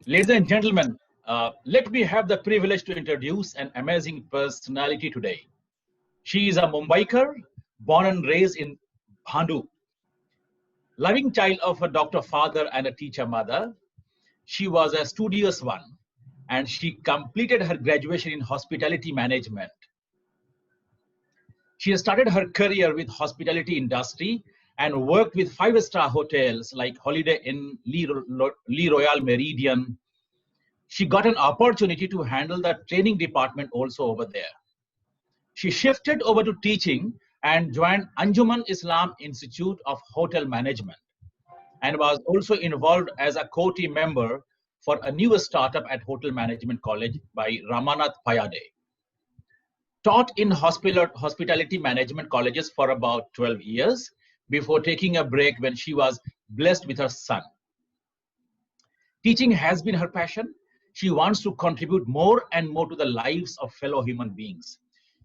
Ladies and gentlemen, let me have the privilege to introduce an amazing personality today. She is a Mumbaiker, born and raised in Bhandu. Loving child of a doctor father and a teacher mother, she was a studious one and she completed her graduation in hospitality management. She started her career with hospitality industry and worked with five-star hotels like Holiday Inn, Lee Royal Meridian. She got an opportunity to handle the training department also over there. She shifted over to teaching and joined Anjuman Islam Institute of Hotel Management and was also involved as a co-team member for a new startup at Hotel Management College by Ramanath Payade. Taught in hospitality management colleges for about 12 years before taking a break when she was blessed with her son. Teaching has been her passion. She wants to contribute more and more to the lives of fellow human beings.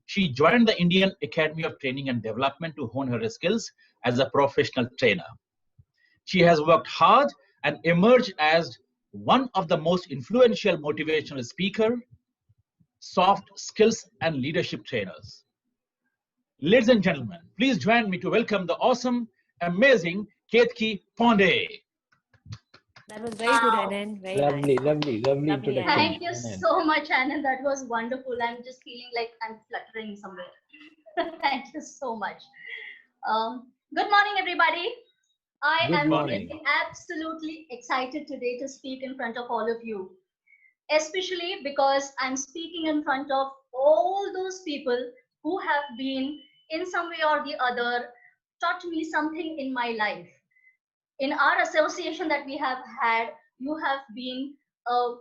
She joined the Indian Academy of Training and Development to hone her skills as a professional trainer. She has worked hard and emerged as one of the most influential motivational speakers, soft skills, and leadership trainers. Ladies and gentlemen, please join me to welcome the awesome, amazing Ketki Ponde. That was very good, Anand. Very Lovely, nice. lovely introduction. Thank you so much, Anand. That was wonderful. I'm just feeling like I'm fluttering somewhere. Thank you so much. Good morning, everybody. I Good am morning. absolutely excited today to speak in front of all of you, especially because I'm speaking in front of all those people who have been, in some way or the other, taught me something in my life. In our association that we have had, you have been a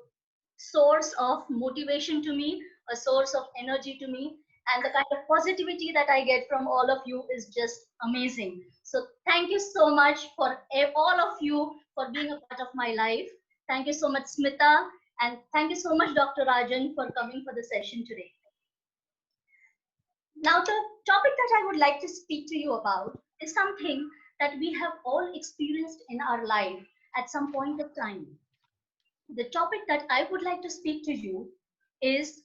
source of motivation to me, a source of energy to me, and the kind of positivity that I get from all of you is just amazing. So thank you so much for all of you for being a part of my life. Thank you so much, Smita, and thank you so much, Dr. Rajan, for coming for the session today. Now, the topic that I would like to speak to you about is something that we have all experienced in our life at some point of time. The topic that I would like to speak to you is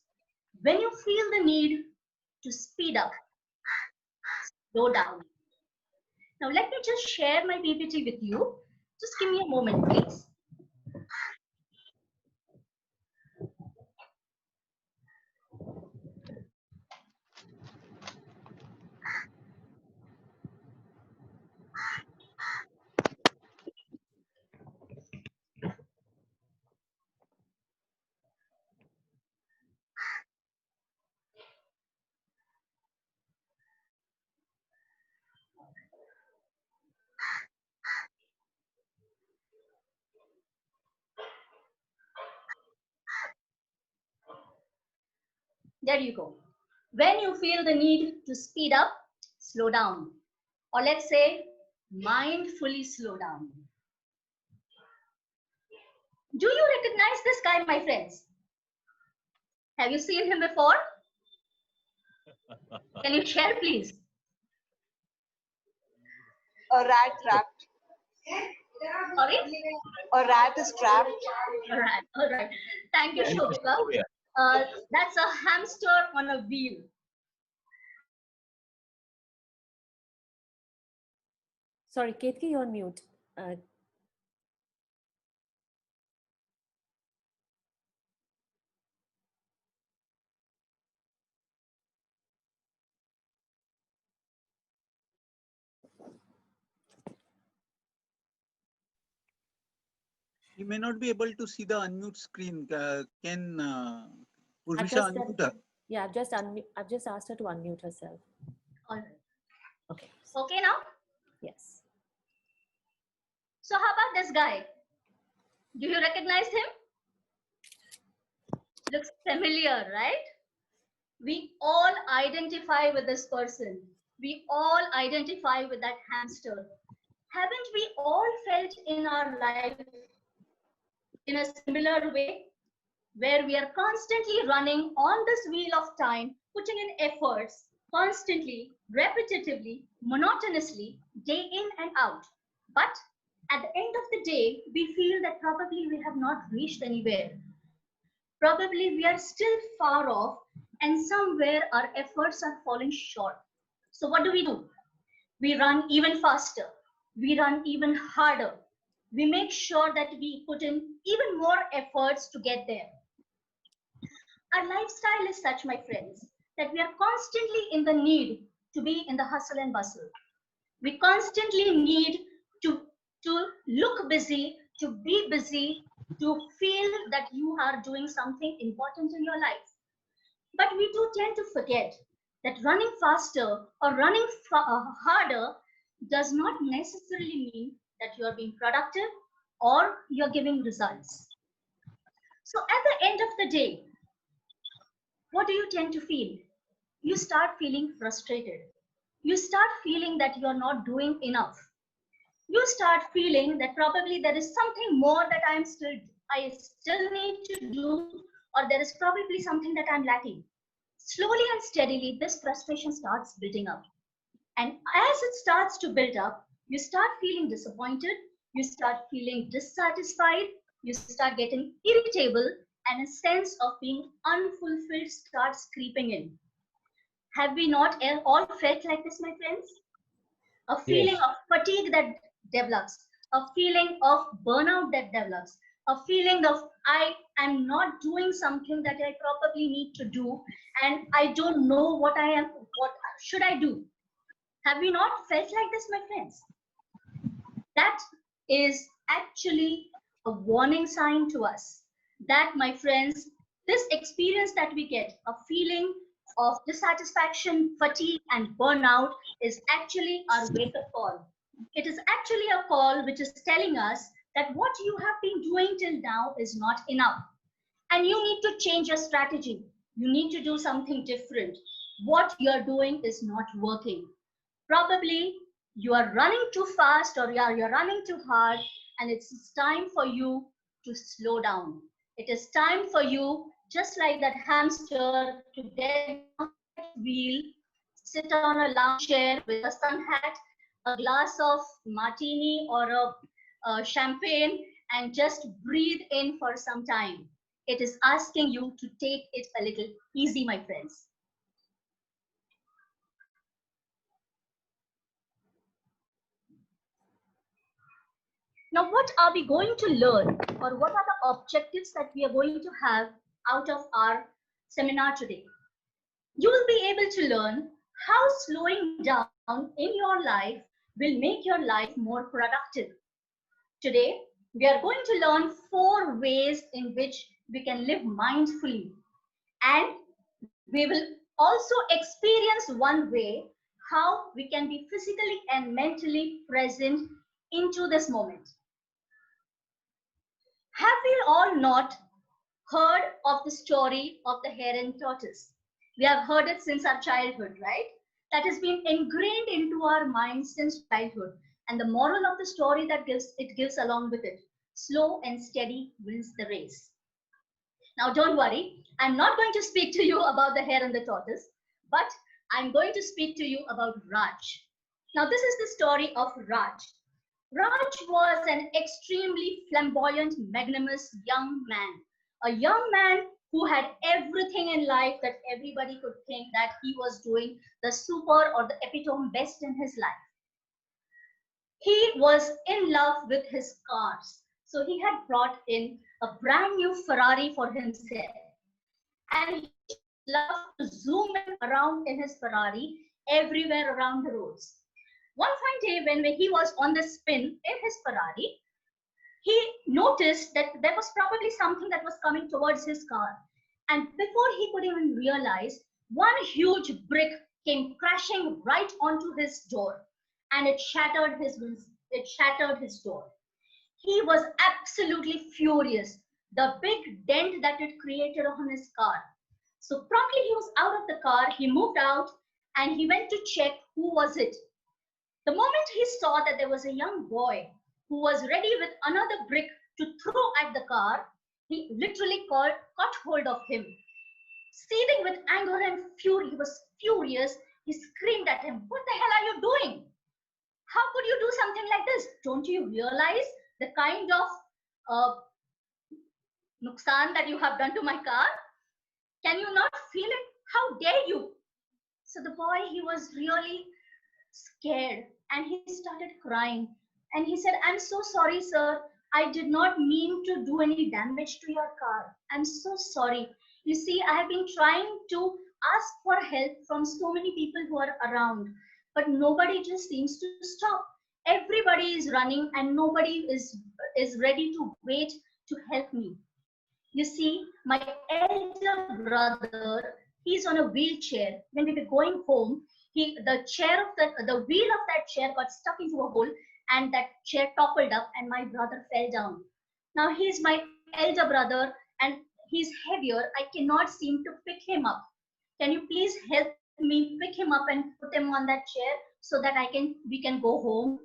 when you feel the need to speed up, slow down. Now, let me just share my PPT with you. Just give me a moment, please. There you go. When you feel the need to speed up, slow down. Or let's say, mindfully slow down. Do you recognize this guy, my friends? Have you seen him before? Can you share, please? A rat trapped. Sorry? A rat is trapped. All right. Thank you, Shobika. That's a hamster on a wheel. Sorry, Ketki, you're on mute. You may not be able to see the unmute screen. Can I've Purvisha just unmute her? Yeah, I've just asked her to unmute herself. All right. Okay. Okay now? Yes. So how about this guy? Do you recognize him? Looks familiar, right? We all identify with this person. We all identify with that hamster. Haven't we all felt in our life in a similar way, where we are constantly running on this wheel of time, putting in efforts, constantly, repetitively, monotonously, day in and out. But At the end of the day, we feel that probably we have not reached anywhere. Probably we are still far off, and somewhere our efforts are falling short. So what do? We run even faster. We run even harder. We make sure that we put in even more efforts to get there. Our lifestyle is such, my friends, that we are constantly in the need to be in the hustle and bustle. We constantly need to look busy, to be busy, to feel that you are doing something important in your life. But we do tend to forget that running faster or running harder does not necessarily mean that you are being productive or you're giving results. So at the end of the day, what do you tend to feel? You start feeling frustrated. You start feeling that you're not doing enough. You start feeling that probably there is something more that I still need to do, or there is probably something that I'm lacking. Slowly and steadily, this frustration starts building up. And as it starts to build up, you start feeling disappointed, you start feeling dissatisfied, you start getting irritable, and a sense of being unfulfilled starts creeping in. Have we not all felt like this, my friends? A feeling of fatigue that develops, a feeling of burnout that develops, a feeling of I am not doing something that I probably need to do, and I don't know what should I do. Have we not felt like this, my friends? That is actually a warning sign to us that, my friends, this experience that we get, a feeling of dissatisfaction, fatigue, and burnout, is actually our wake-up call. It is actually a call which is telling us that what you have been doing till now is not enough. And you need to change your strategy. You need to do something different. What you're doing is not working. Probably you are running too fast, or you're running too hard, and it's time for you to slow down. It is time for you, just like that hamster, to get off that wheel, sit on a lounge chair with a sun hat, a glass of martini or a champagne, and just breathe in for some time. It is asking you to take it a little easy, my friends. Now, what are we going to learn, or what are the objectives that we are going to have out of our seminar today? You will be able to learn how slowing down in your life will make your life more productive. Today, we are going to learn 4 ways in which we can live mindfully, and we will also experience one way how we can be physically and mentally present into this moment. Have we all not heard of the story of the hare and tortoise? We have heard it since our childhood, right? That has been ingrained into our minds since childhood. And the moral of the story that it gives along with it: slow and steady wins the race. Now, don't worry, I'm not going to speak to you about the hare and the tortoise, but I'm going to speak to you about Raj. Now, this is the story of Raj. Raj was an extremely flamboyant, magnanimous young man. A young man who had everything in life that everybody could think that he was doing the super or the epitome best in his life. He was in love with his cars. So he had brought in a brand new Ferrari for himself. And he loved to zoom in around in his Ferrari everywhere around the roads. One fine day when he was on the spin in his Ferrari, he noticed that there was probably something that was coming towards his car. And before he could even realize, one huge brick came crashing right onto his door, and it shattered his door. He was absolutely furious, the big dent that it created on his car. So promptly he was out of the car, he moved out, and he went to check who was it. The moment he saw that there was a young boy who was ready with another brick to throw at the car, he literally caught hold of him. Seething with anger and fury, he was furious. He screamed at him, "What the hell are you doing? how could you do something like this? Don't you realize the kind of nuksan that you have done to my car? Can you not feel it? How dare you? So the boy, he was really scared and he started crying. And he said, I'm so sorry, sir. I did not mean to do any damage to your car. I'm so sorry. You see, I have been trying to ask for help from so many people who are around, but nobody just seems to stop. Everybody is running and nobody is ready to wait to help me. You see, my elder brother, he's on a wheelchair. When we were going home, the wheel of that chair got stuck into a hole, and that chair toppled up, and my brother fell down. Now he's my elder brother, and he's heavier. I cannot seem to pick him up. Can you please help me pick him up and put him on that chair so that we can go home?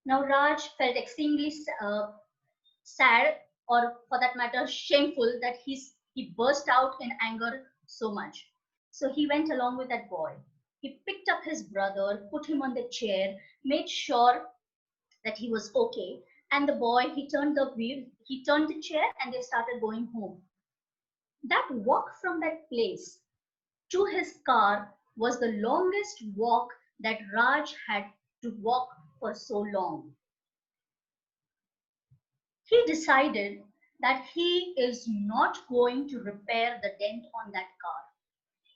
Now Raj felt extremely sad, or for that matter shameful, that he burst out in anger so much. So he went along with that boy. He picked up his brother, put him on the chair, made sure that he was okay, and the boy, he turned the chair, and they started going home. That walk from that place to his car was the longest walk that Raj had to walk for so long. He decided that he is not going to repair the dent on that car.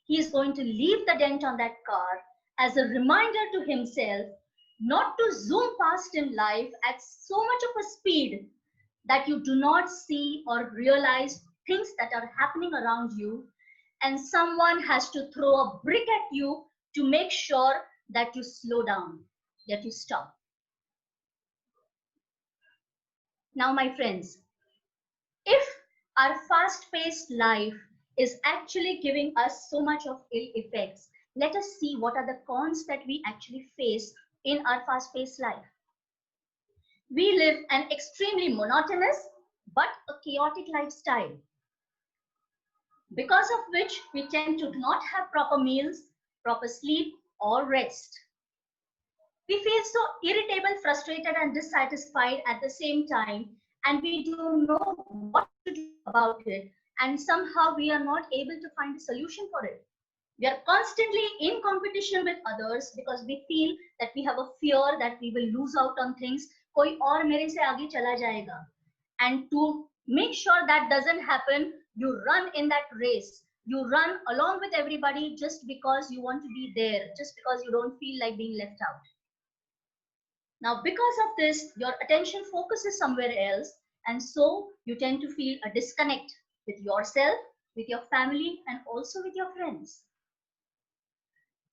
He is going to leave the dent on that car as a reminder to himself not to zoom past in life at so much of a speed that you do not see or realize things that are happening around you, and someone has to throw a brick at you to make sure that you slow down, that you stop. Now, my friends, if our fast-paced life is actually giving us so much of ill effects, let us see what are the cons that we actually face in our fast-paced life. We live an extremely monotonous but a chaotic lifestyle, because of which we tend to not have proper meals, proper sleep, or rest. We feel so irritable, frustrated, and dissatisfied at the same time, and we don't know what to do about it, and somehow we are not able to find a solution for it. We are constantly in competition with others because we feel that we have a fear that we will lose out on things. Koi aur mere se aage chala jayega. And to make sure that doesn't happen, you run in that race. You run along with everybody just because you want to be there, just because you don't feel like being left out. Now, because of this, your attention focuses somewhere else, and so you tend to feel a disconnect with yourself, with your family, and also with your friends.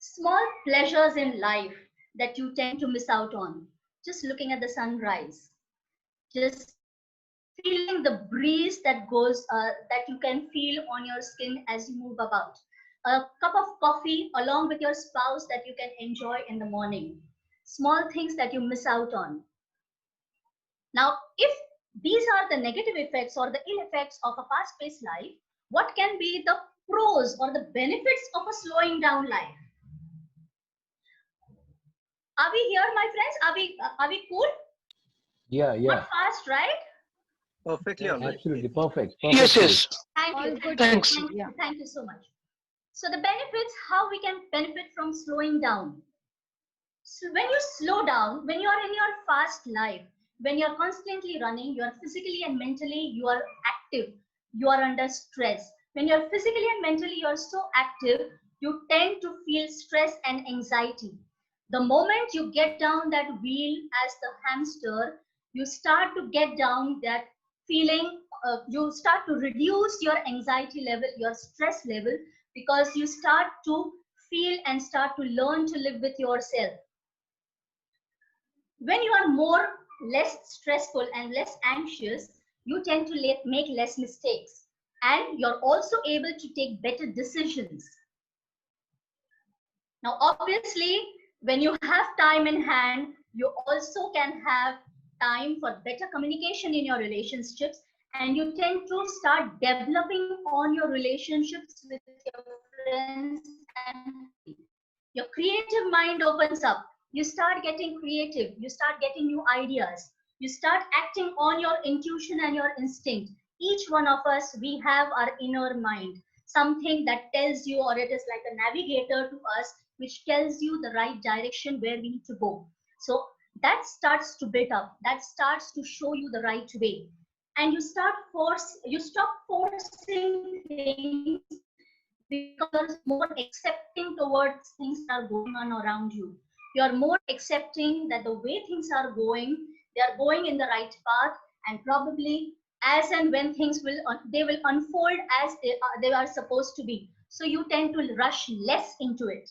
Small pleasures in life that you tend to miss out on. Just looking at the sunrise, just feeling the breeze that you can feel on your skin as you move about. A cup of coffee along with your spouse that you can enjoy in the morning. Small things that you miss out on. Now, if these are the negative effects or the ill effects of a fast-paced life, what can be the pros or the benefits of a slowing down life? Are we here, my friends? Are we cool? Yeah. Not fast, right? Perfectly all right. Absolutely perfect. Yes. Thank you. All good. Thanks. Thank you so much. So the benefits, how we can benefit from slowing down. So when you slow down, when you are in your fast life, when you're constantly running, you are physically and mentally, you are active, you are under stress. When you're physically and mentally, you're so active, you tend to feel stress and anxiety. The moment you get down that wheel as the hamster, you start to get down that feeling, you start to reduce your anxiety level, your stress level, because you start to feel and start to learn to live with yourself. When you are less stressful and less anxious, you tend to make less mistakes, and you're also able to take better decisions. Now, obviously, when you have time in hand, you also can have time for better communication in your relationships, and you tend to start developing on your relationships with your friends and your creative mind opens up. You start getting creative. You start getting new ideas. You start acting on your intuition and your instinct. Each one of us, we have our inner mind, something that tells you, or it is like a navigator to us, which tells you the right direction where we need to go. So that starts to build up. That starts to show you the right way. And you stop forcing things because you're more accepting towards things that are going on around you. You're more accepting that the way things are going, they are going in the right path, and probably as and when things they will unfold as they are supposed to be. So you tend to rush less into it.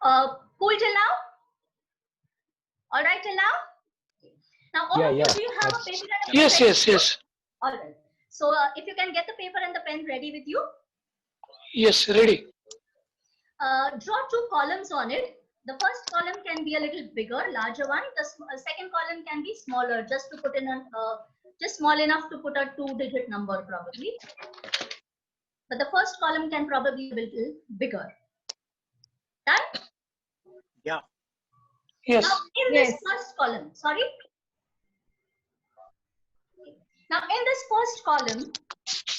Cool till now? All right till now? Now, all of you, do you have a paper and a pen? Yes, ready? yes, yes. All right. So if you can get the paper and the pen ready with you. Yes, ready. Draw two columns on it. The first column can be a little bigger, larger one. The second column can be smaller, just to put in a, just small enough to put a 2-digit number probably. But the first column can probably be a little bigger. Done? Yeah. Yes. Now in this first column, sorry. Now in this first column,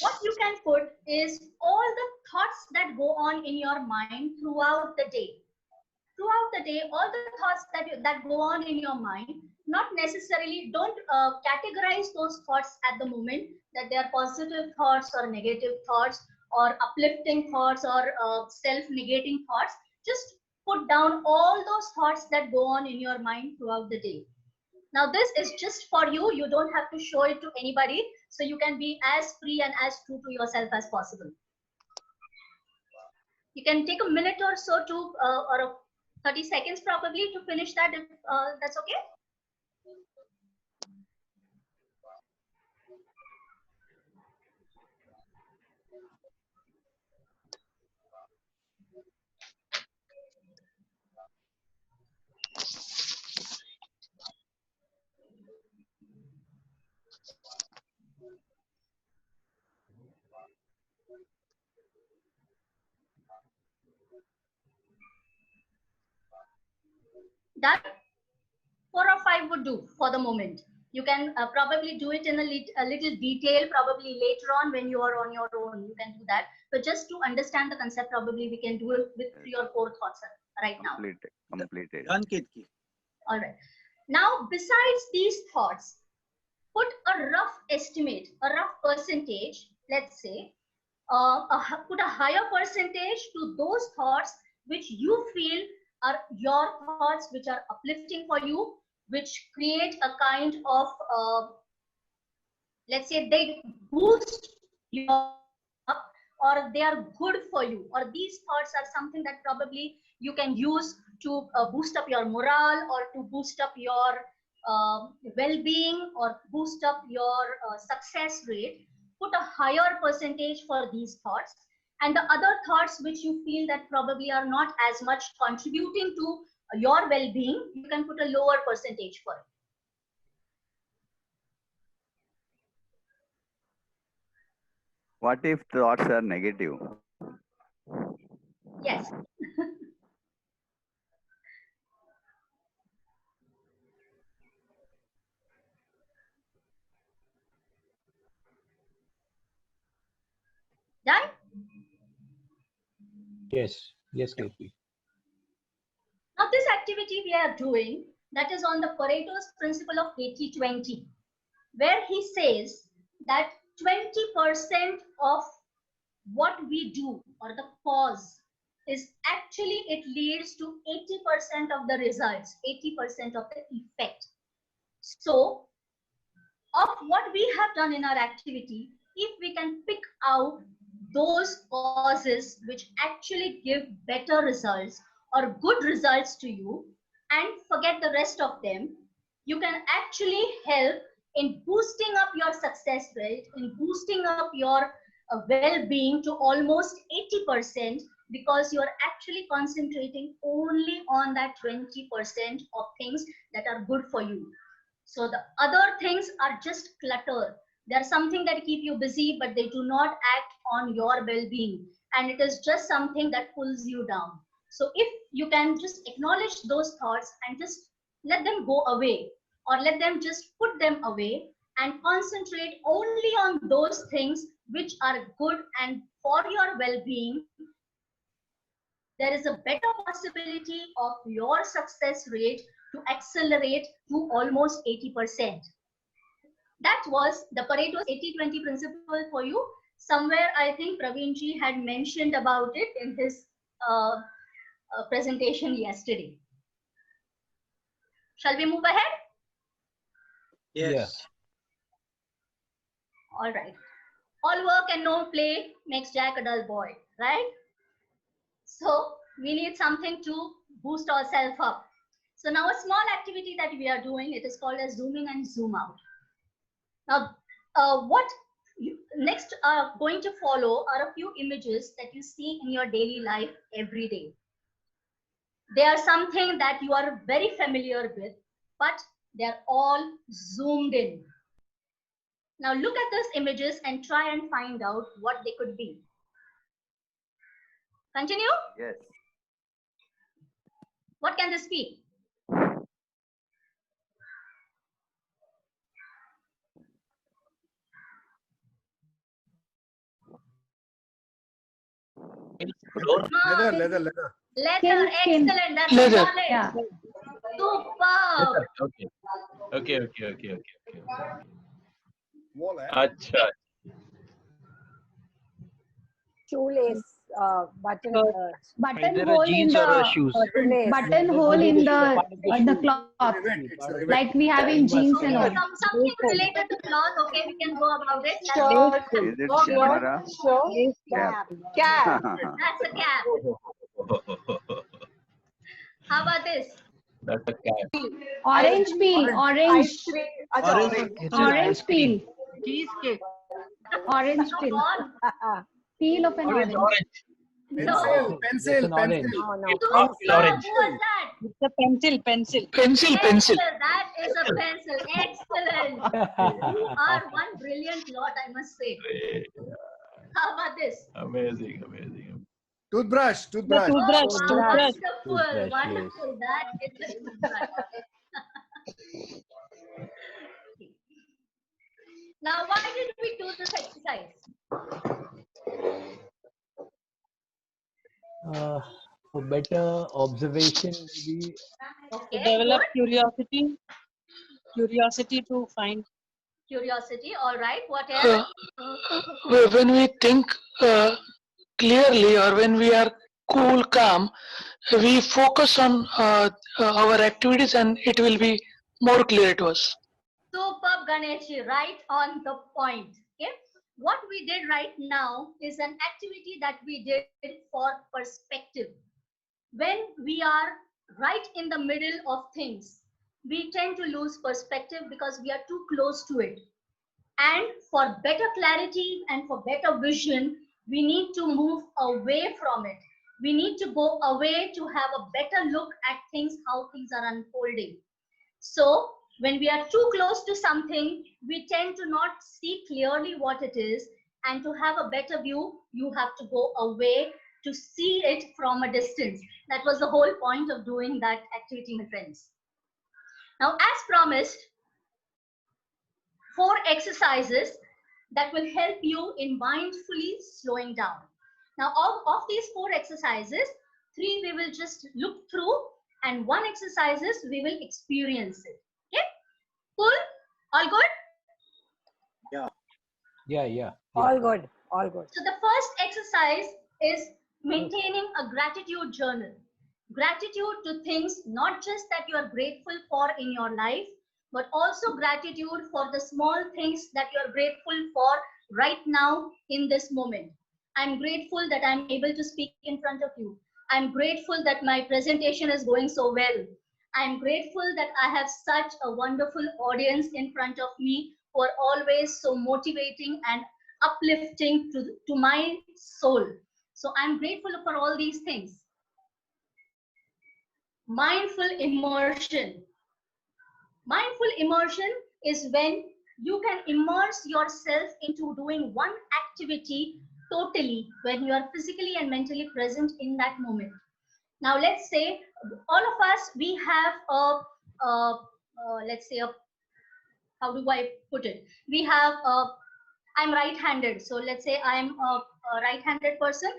what you can put is all the thoughts that go on in your mind throughout the day. Throughout the day, all the thoughts that go on in your mind, not necessarily, don't categorize those thoughts at the moment, that they are positive thoughts or negative thoughts or uplifting thoughts or self-negating thoughts. Just put down all those thoughts that go on in your mind throughout the day. Now this is just for you. You don't have to show it to anybody. So you can be as free and as true to yourself as possible. You can take a minute or so to, or 30 seconds probably to finish that, if that's okay. That 4 or 5 would do for the moment. You can probably do it in a little detail, probably later on when you are on your own, you can do that. But just to understand the concept, probably we can do it with 3 or 4 thoughts right now. Completed. Done, Ketki. All right. Now, besides these thoughts, put a rough estimate, a rough percentage, let's say, put a higher percentage to those thoughts which you feel are your thoughts, which are uplifting for you, which create a kind of, let's say, they boost you up, or they are good for you, or these thoughts are something that probably you can use to boost up your morale, or to boost up your well-being, or boost up your success rate. Put a higher percentage for these thoughts, and the other thoughts which you feel that probably are not as much contributing to your well-being, you can put a lower percentage for it. What if thoughts are negative? Yes. Done? Yes. Yes, KP. Now this activity we are doing, that is on the Pareto's principle of 80-20, where he says that 20% of what we do, or the cause, is actually, it leads to 80% of the results, 80% of the effect. So of what we have done in our activity, if we can pick out those causes which actually give better results or good results to you, and forget the rest of them, you can actually help in boosting up your success rate, in boosting up your well-being to almost 80%, because you're actually concentrating only on that 20% of things that are good for you. So the other things are just clutter. They're something that keep you busy, but they do not act on your well-being. and it is just something that pulls you down. So if you can just acknowledge those thoughts and just let them go away, or let them just put them away and concentrate only on those things which are good and for your well-being, there is a better possibility of your success rate to accelerate to almost 80%. That was the Pareto's 80-20 principle for you. Somewhere I think Praveenji had mentioned about it in his presentation yesterday. Shall we move ahead? Yes. All right. All work and no play makes Jack a dull boy, right? So we need something to boost ourselves up. So now a small activity that we are doing, it is called as zoom in and zoom out. Now, what you next are going to follow are a few images that you see in your daily life every day. They are something that you are very familiar with, but they're all zoomed in. Now look at those images and try and find out what they could be. Continue. Yes. What can this be? Leather. Leather, Skin. excellent. That's Leather. knowledge. Yeah. Superb. Okay. Wall है. Acha. Shoelace, button Either a jeans or a shoes. buttonhole in the cloth, Rivet. It's a rivet. like we have in jeans and all. Something related to cloth. Okay, we can go about it. Is it camera? Cap. That's a cap. How about this? That's a cat. Orange peel. Orange peel. Orange peel. Or Peel of an orange. Orange. no. Pencil. It's an orange. Superb. Orange. Who was that? It's a pencil. Pencil. That is a pencil. Excellent. You are one brilliant lot, I must say. How about this? Amazing. Toothbrush. Toothbrush. Wonderful. Toothbrush, Wonderful. That is a toothbrush. Now, why did we do this exercise? For better observation, maybe. Okay. Develop good. curiosity to find. Curiosity. All right. What else? When we think clearly, or when we are cool, calm, we focus on our activities, and it will be more clear to us. Superb, Ganeshi. Right on the point. Okay. What we did right now is an activity that we did for perspective. When we are right in the middle of things, we tend to lose perspective because we are too close to it. And for better clarity and for better vision, we need to move away from it. We need to go away to have a better look at things, how things are unfolding. So when we are too close to something, we tend to not see clearly what it is. And to have a better view, you have to go away to see it from a distance. That was the whole point of doing that activity, my friends. Now, as promised, 4 exercises that will help you in mindfully slowing down. Now, of these 4 exercises, 3 we will just look through, and 1 exercises we will experience it. Okay? Cool? All good? Yeah. All good. So the first exercise is maintaining a gratitude journal. Gratitude to things not just that you are grateful for in your life, but also gratitude for the small things that you are grateful for right now in this moment. I'm grateful that I'm able to speak in front of you. I'm grateful that my presentation is going so well. I'm grateful that I have such a wonderful audience in front of me who are always so motivating and uplifting to my soul. So I'm grateful for all these things. Mindful immersion. Mindful immersion is when you can immerse yourself into doing one activity totally when you are physically and mentally present in that moment. Now, let's say all of us, we have let's say how do I put it? We have I'm right-handed. So let's say I'm a right-handed person.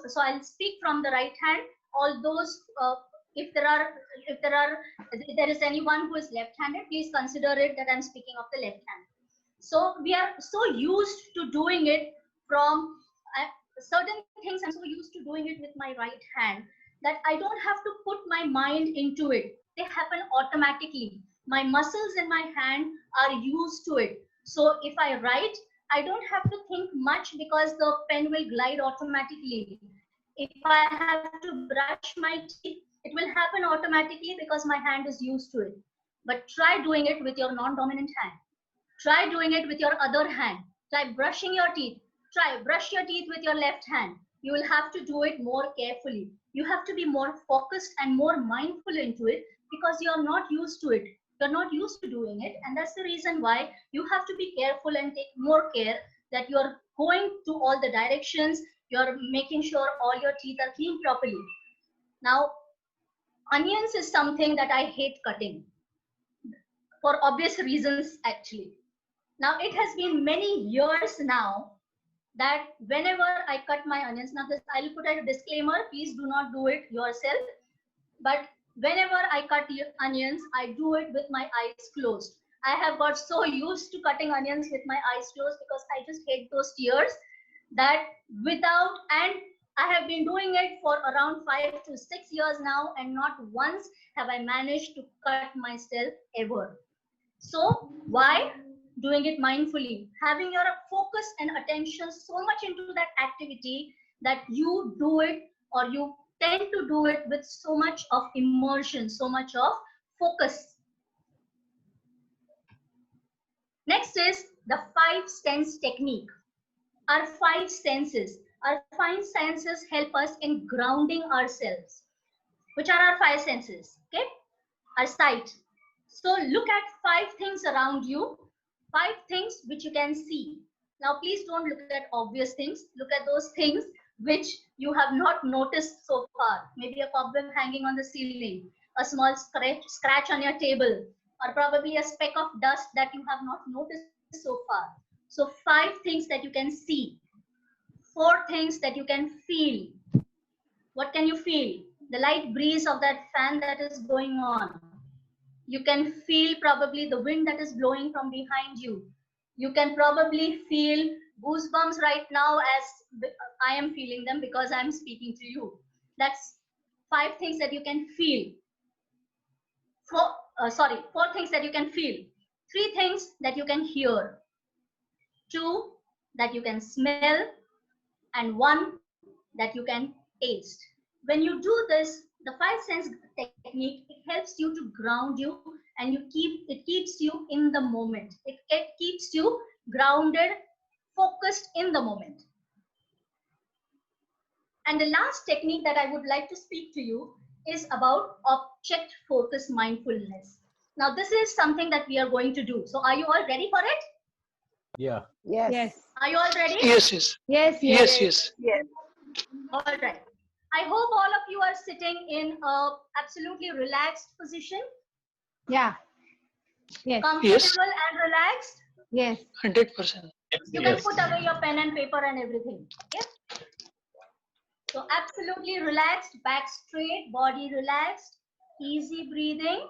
So I'll speak from the right hand. All those, if there is anyone who is left-handed, please consider it that I'm speaking of the left hand. So we are so used to doing it from certain things. I'm so used to doing it with my right hand that I don't have to put my mind into it. They happen automatically. My muscles in my hand are used to it. So if I write, I don't have to think much because the pen will glide automatically. If I have to brush my teeth, it will happen automatically because my hand is used to it. But try doing it with your non-dominant hand. Try doing it with your other hand. Try brushing your teeth. Try brush your teeth with your left hand. You will have to do it more carefully. You have to be more focused and more mindful into it because you are not used to it. You're not used to doing it, and that's the reason why you have to be careful and take more care that you're going to all the directions, you're making sure all your teeth are clean properly. Now, onions is something that I hate cutting for obvious reasons actually. Now, it has been many years now that whenever I cut my onions, now this, I'll put a disclaimer, please do not do it yourself, but whenever I cut onions, I do it with my eyes closed. I have got so used to cutting onions with my eyes closed because I just hate those tears that and I have been doing it for around 5 to 6 years now, and not once have I managed to cut myself ever. So why? Doing it mindfully, having your focus and attention so much into that activity that you do it, or you tend to do it with so much of immersion, so much of focus. Next is the 5 sense technique. Our 5 senses. Our 5 senses help us in grounding ourselves. Which are our 5 senses? Okay, our sight. So look at 5 things around you, 5 things which you can see. Now, please don't look at obvious things. Look at those things which you have not noticed so far. Maybe a cobweb hanging on the ceiling, a small scratch on your table, or probably a speck of dust that you have not noticed so far. So 5 things that you can see, 4 things that you can feel. What can you feel? The light breeze of that fan that is going on. You can feel probably the wind that is blowing from behind you. You can probably feel goosebumps right now as I am feeling them because I'm speaking to you. That's 5 things that you can feel. 4 things that you can feel. 3 things that you can hear. 2 that you can smell, and 1 that you can taste. When you do this, the 5 sense technique, it helps you to ground you, and it keeps you in the moment. It keeps you grounded, focused in the moment. And the last technique that I would like to speak to you is about object focus mindfulness. Now, this is something that we are going to do. So are you all ready for it? Yeah. Yes. Are you all ready? Yes, yes. Yes. Yes. All right. I hope all of you are sitting in a absolutely relaxed position. Yeah. Yes. Comfortable and relaxed. Yes. 100%. You can put away your pen and paper and everything. Okay? So absolutely relaxed, back straight, body relaxed, easy breathing.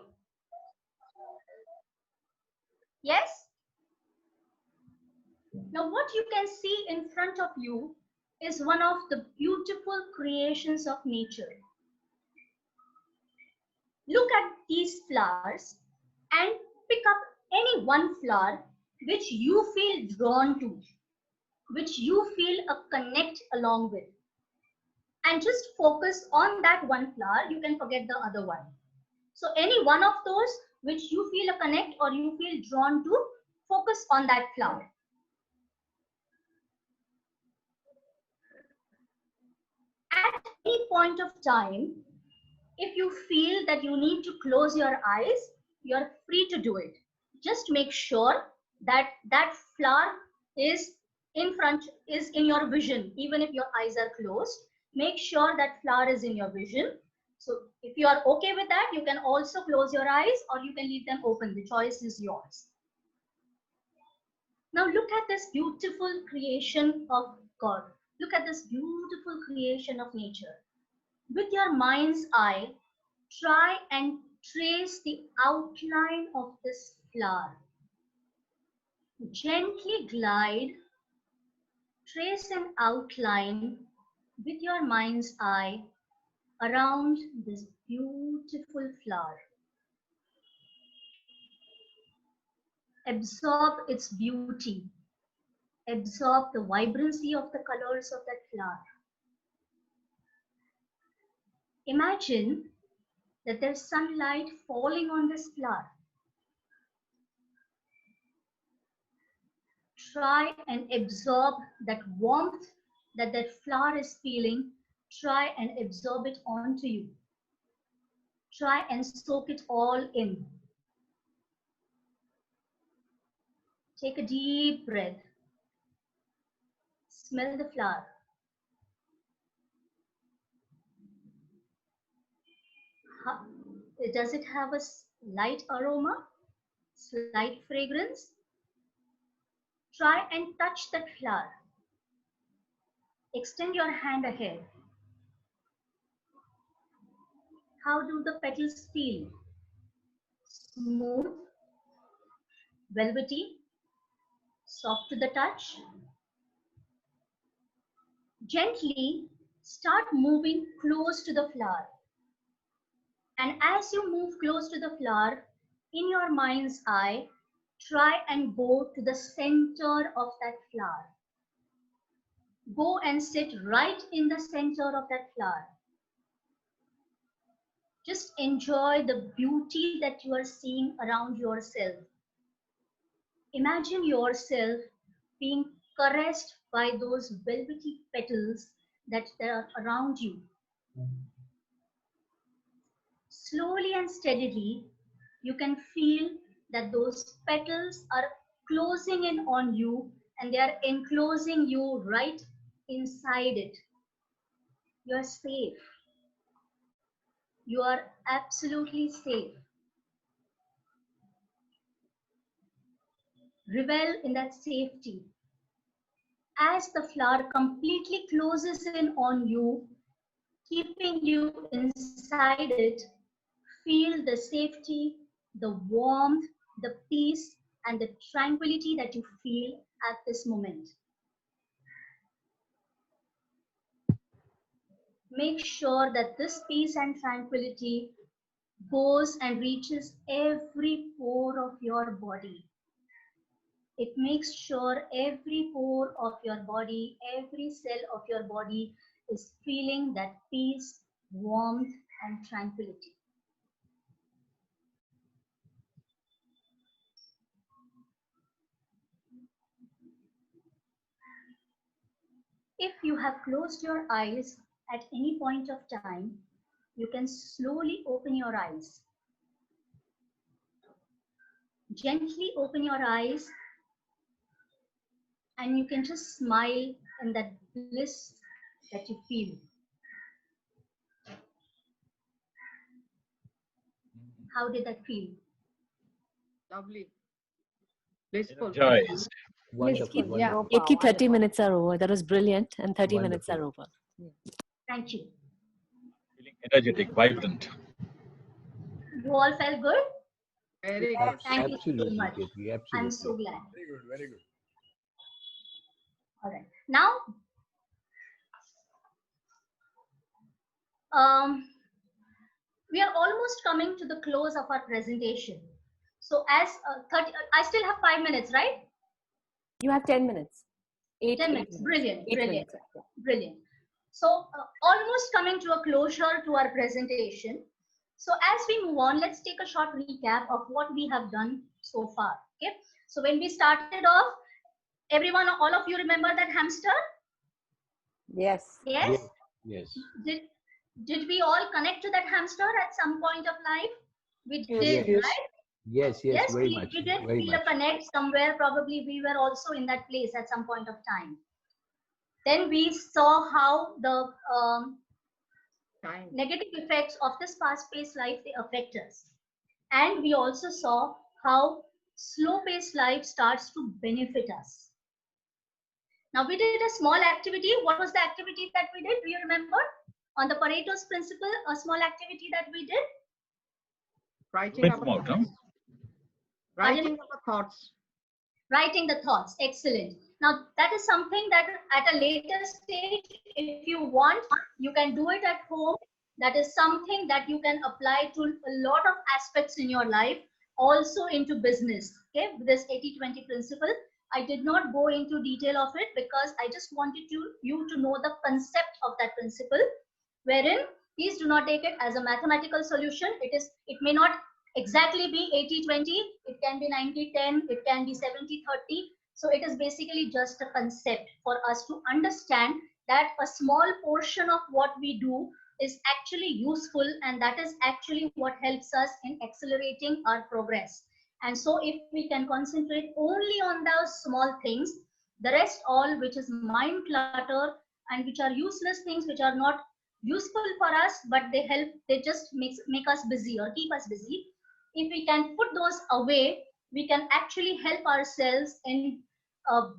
Yes? Now what you can see in front of you is one of the beautiful creations of nature. Look at these flowers and pick up any one flower which you feel drawn to, which you feel a connect along with. And just focus on that one flower. You can forget the other one. So any one of those which you feel a connect or you feel drawn to, focus on that flower. At any point of time, if you feel that you need to close your eyes, you're free to do it. Just make sure that that flower is in front is in your vision, even if your eyes are closed. Make sure that flower is in your vision. So if you are okay with that, you can also close your eyes or you can leave them open. The choice is yours. Now look at this beautiful creation of God. Look at this beautiful creation of nature. With your mind's eye, try and trace the outline of this flower. Gently glide, trace an outline with your mind's eye around this beautiful flower. Absorb its beauty. Absorb the vibrancy of the colors of that flower. Imagine that there's sunlight falling on this flower. Try and absorb that warmth that that flower is feeling. Try and absorb it onto you. Try and soak it all in. Take a deep breath. Smell the flower. Does it have a light aroma? Slight fragrance? Try and touch that flower. Extend your hand ahead. How do the petals feel? Smooth, velvety, soft to the touch. Gently start moving close to the flower. And as you move close to the flower, in your mind's eye, try and go to the center of that flower. Go and sit right in the center of that flower. Just enjoy the beauty that you are seeing around yourself. Imagine yourself being caressed by those velvety petals that are around you. Slowly and steadily, you can feel that those petals are closing in on you and they are enclosing you right inside it. You are safe. You are absolutely safe. Revel in that safety. As the flower completely closes in on you, keeping you inside it, feel the safety, the warmth, the peace, and the tranquility that you feel at this moment. Make sure that this peace and tranquility goes and reaches every pore of your body. It makes sure every pore of your body, every cell of your body is feeling that peace, warmth, and tranquility. If you have closed your eyes at any point of time, you can slowly open your eyes. Gently open your eyes and you can just smile in that bliss that you feel. How did that feel? Lovely. Blissful. Energized. Wonderful. Yeah. Wonderful. Eki, 30 minutes are over. That was brilliant, and 30 minutes are over. Thank you. Feeling energetic, vibrant. You all felt good? Very good. Thank you so Absolutely, much. Katie, I'm absolutely. so glad. Very good, very good. All right. Now, we are almost coming to the close of our presentation. So as 30, I still have 5 minutes, right? You have 10 minutes. 10 minutes. Brilliant, Eight brilliant, minutes, yeah. brilliant. So almost coming to a closure to our presentation. So as we move on, let's take a short recap of what we have done so far. Okay. So when we started off, everyone, all of you remember that hamster? Yes. Yes. Yes. Did we all connect to that hamster at some point of life? We Yes, did, yes. right? Yes, yes, Yes, very we, much. we did Very feel a much. connect somewhere. Probably we were also in that place at some point of time. Then we saw how the negative effects of this fast-paced life, they affect us. And we also saw how slow-paced life starts to benefit us. Now we did a small activity. What was the activity that we did? Do you remember? On the Pareto's principle, a small activity that we did? Writing our thoughts. Writing our thoughts. Writing the thoughts. Excellent. Now that is something that at a later stage, if you want, you can do it at home. That is something that you can apply to a lot of aspects in your life, also into business. Okay, this 80-20 principle. I did not go into detail of it because I just wanted you to know the concept of that principle, wherein please do not take it as a mathematical solution. It may not exactly be 80-20, it can be 90-10, it can be 70-30. So it is basically just a concept for us to understand that a small portion of what we do is actually useful, and that is actually what helps us in accelerating our progress. And so if we can concentrate only on those small things, the rest all, which is mind clutter and which are useless things, which are not useful for us, but they just make us busy or keep us busy. If we can put those away, we can actually help ourselves in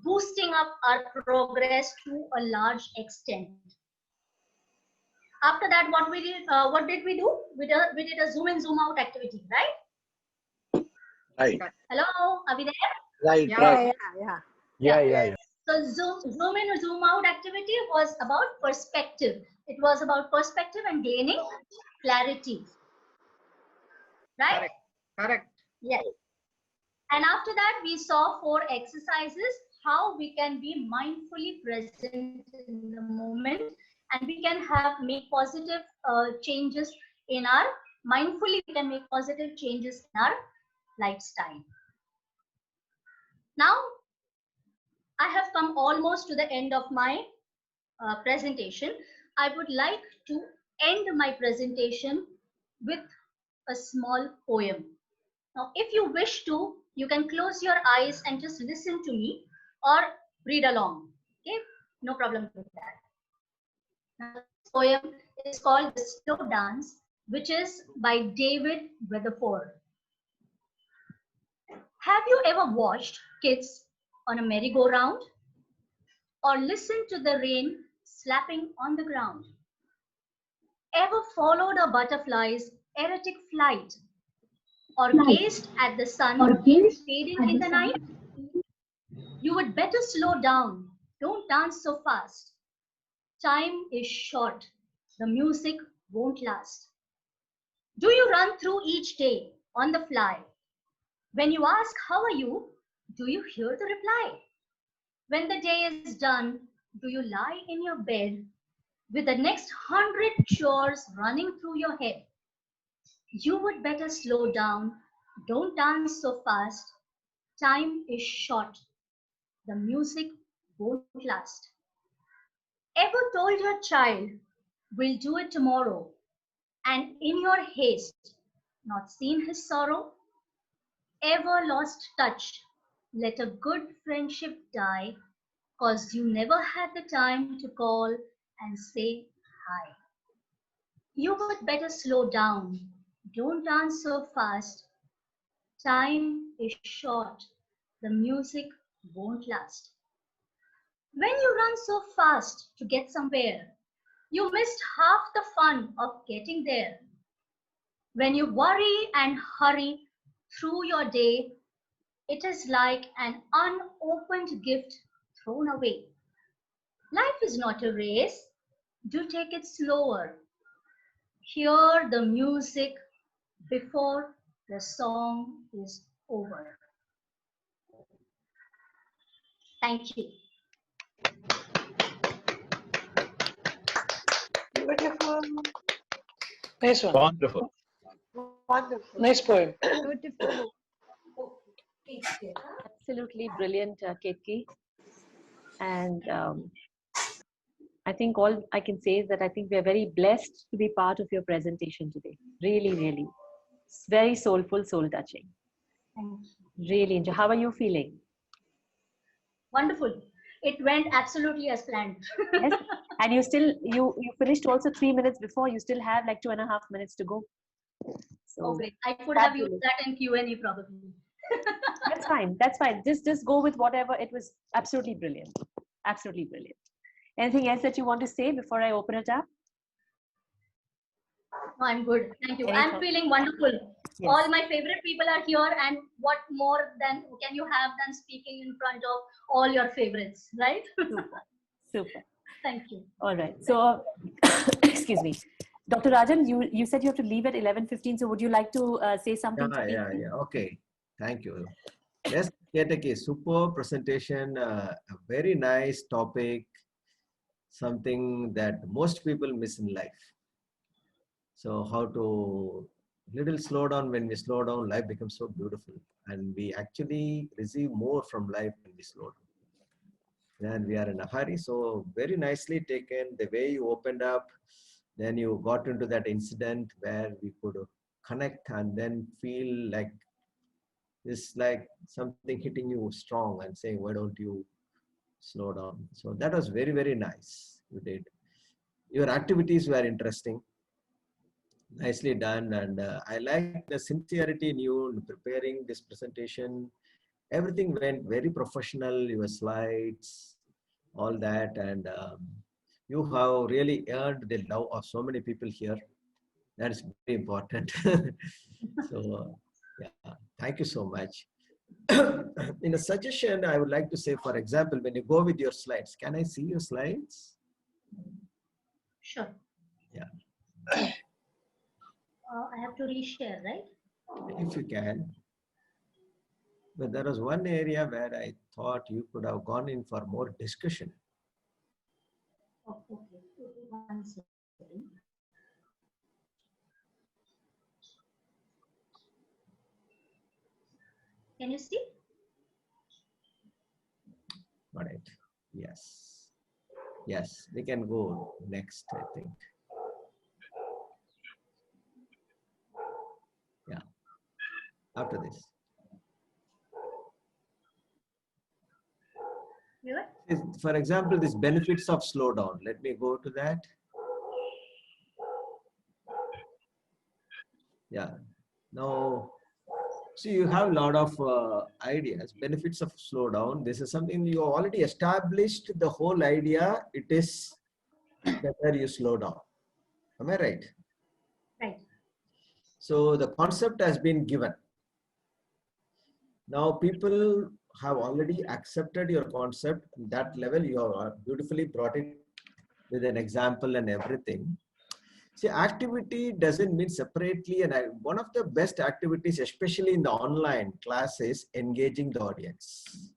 boosting up our progress to a large extent. After that, what did we do? We did a zoom in, zoom out activity, right? Right. Hello, are we there? Right. Yeah. So zoom in, zoom out activity was about perspective. It was about perspective and gaining clarity. Right? Correct. Yes. And after that, we saw 4 exercises, how we can be mindfully present in the moment, and we can make positive changes in our, mindfully we can make positive changes in our lifestyle. Now, I have come almost to the end of my presentation. I would like to end my presentation with a small poem. Now, if you wish to, you can close your eyes and just listen to me or read along. Okay, no problem with that. Now, this poem is called The Slow Dance, which is by David Weatherford. Have you ever watched kids on a merry-go-round or listened to the rain slapping on the ground? Ever followed a butterfly's erratic flight or gazed at the sun fading in the night? You would better slow down. Don't dance so fast. Time is short. The music won't last. Do you run through each day on the fly? When you ask, how are you? Do you hear the reply? When the day is done, do you lie in your bed with the next 100 chores running through your head? You would better slow down. Don't dance so fast. Time is short. The music won't last. Ever told your child, we'll do it tomorrow, and in your haste, not seen his sorrow? Ever lost touch, let a good friendship die, 'cause you never had the time to call and say hi? You would better slow down. Don't dance so fast. Time is short. The music won't last. When you run so fast to get somewhere, you missed half the fun of getting there. When you worry and hurry through your day, it is like an unopened gift thrown away. Life is not a race. Do take it slower. Hear the music before the song is over. Thank you. Beautiful. Nice one. Wonderful. Wonderful. Nice poem. Beautiful. Absolutely brilliant, Ketki. And I think all I can say is that I think we are very blessed to be part of your presentation today. Really, really. It's very soulful, soul touching. Really enjoy. How are you feeling? Wonderful. It went absolutely as planned. Yes. And you finished also 3 minutes before. You still have like 2.5 minutes to go. So Okay, I could have used fabulous. that in Q&A probably. That's fine. That's fine. Just go with whatever. It was absolutely brilliant. Absolutely brilliant. Anything else that you want to say before I open it up? No, I'm good. Thank you. Any I'm thoughts? feeling wonderful. Yes. All my favorite people are here, and what more than can you have than speaking in front of all your favorites, right? Super. Super. Thank you. All right. So, excuse me. Dr. Rajan, you said you have to leave at 11:15. So would you like to say something to people? Yeah. Okay. Thank you. Yes, Ketaki, super presentation. A very nice topic. Something that most people miss in life. So how to little slow down. When we slow down, life becomes so beautiful, and we actually receive more from life when we slow down. And we are in a hurry. So very nicely taken. The way you opened up, then you got into that incident where we could connect and then feel like it's like something hitting you strong and saying, why don't you slow down? So that was very, very nice. You did. Your activities were interesting. Nicely done. And I like the sincerity in you in preparing this presentation. Everything went very professional, your slides, all that. And you have really earned the love of so many people here. That is very important. So, yeah, thank you so much. In a suggestion, I would like to say, for example, when you go with your slides, can I see your slides? Sure. Yeah. I have to reshare, right? If you can. But there was one area where I thought you could have gone in for more discussion. Oh, okay. 1 second. Can you see? Got it. Yes. Yes, we can go next, I think. Yeah. After this. For example, this benefits of slowdown. Let me go to that. Yeah. Now, see, you have a lot of ideas. Benefits of slowdown. This is something you already established. The whole idea. It is better you slow down. Am I right? Right. So the concept has been given. Now people have already accepted your concept. That level you have beautifully brought it with an example and everything. See, activity doesn't mean separately, and one of the best activities, especially in the online class, is engaging the audience.